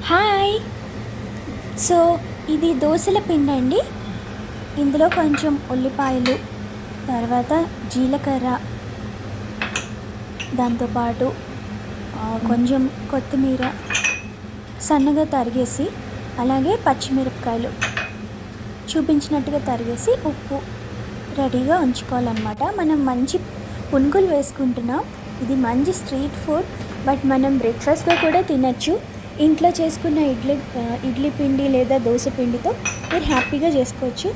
Hi. So ఇది దోశల పిండి అండి. ఇందులో కొంచెం ఉల్లిపాయలు, తర్వాత జీలకర్ర, దాంతోపాటు కొంచెం కొత్తిమీర సన్నగా తరిగేసి, అలాగే పచ్చిమిరపకాయలు చూపించినట్టుగా తరిగేసి, ఉప్పు రెడీగా ఉంచుకోవాలన్నమాట. మనం మంచి పునుగులు వేసుకుంటున్నాం. ఇది మంచి స్ట్రీట్ ఫుడ్, బట్ మనం బ్రేక్ఫాస్ట్గా కూడా తినచ్చు. ఇంట్లో చేసుకున్న ఇడ్లీ పిండి లేదా దోశ పిండితో మీరు హ్యాపీగా చేసుకోవచ్చు.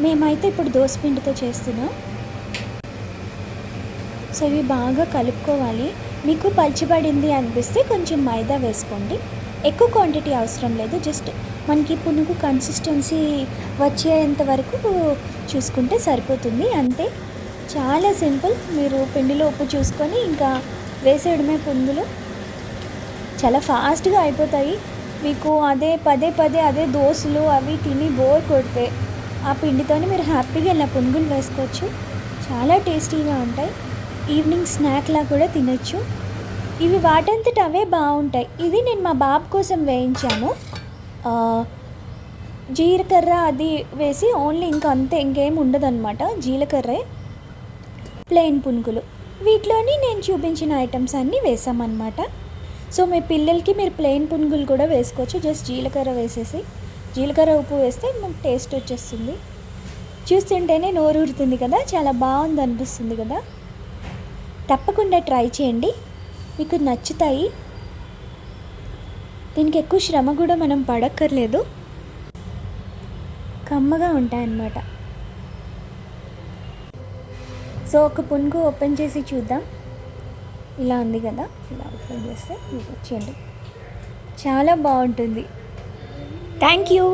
మేమైతే ఇప్పుడు దోశ పిండితో చేస్తున్నాం. సో ఇవి బాగా కలుపుకోవాలి. మీకు పల్చబడింది అనిపిస్తే కొంచెం మైదా వేసుకోండి. ఎక్కువ క్వాంటిటీ అవసరం లేదు. జస్ట్ మనకి పునుగు కన్సిస్టెన్సీ వచ్చేంత వరకు చూసుకుంటే సరిపోతుంది, అంతే. చాలా సింపుల్. మీరు పిండిలో ఉప్పు చూసుకొని ఇంకా వేసేయడమే పునుగులు. చాలా ఫాస్ట్గా అయిపోతాయి. మీకు అదే పదే అదే దోశలు అవి తిని బోర్ కొడితే ఆ పిండితోనే మీరు హ్యాపీగా ఇలా పునుగులు వేసుకోవచ్చు. చాలా టేస్టీగా ఉంటాయి. ఈవినింగ్ స్నాక్లా కూడా తినచ్చు. ఇవి వాటంతట అవే బాగుంటాయి. ఇది నేను మా బాబు కోసం వేయించాను. జీలకర్ర అది వేసి ఓన్లీ ఇంకా అంతే, ఇంకేం ఉండదన్నమాట. జీలకర్రే ప్లెయిన్ పునుగులు. వీటిలోని నేను చూపించిన ఐటమ్స్ అన్నీ వేసామన్నమాట. సో మీ పిల్లలకి మీరు ప్లెయిన్ పునుగులు కూడా వేసుకోవచ్చు. జస్ట్ జీలకర్ర వేసేసి, జీలకర్ర ఉప్పు వేస్తే మీకు టేస్ట్ వచ్చేస్తుంది. చూస్తుంటేనే నోరు ఊరుతుంది కదా, చాలా బాగుంది అనిపిస్తుంది కదా. తప్పకుండా ట్రై చేయండి, మీకు నచ్చుతాయి. దీనికి ఎక్కువ శ్రమ కూడా మనం పడక్కర్లేదు, కమ్మగా ఉంటాయన్నమాట. సో ఒక పునుగు ఓపెన్ చేసి చూద్దాం. ఇలా ఉంది కదా, ఇలా ఓపెన్ చేస్తే మీకు వచ్చేయండి. చాలా బాగుంటుంది. Thank you.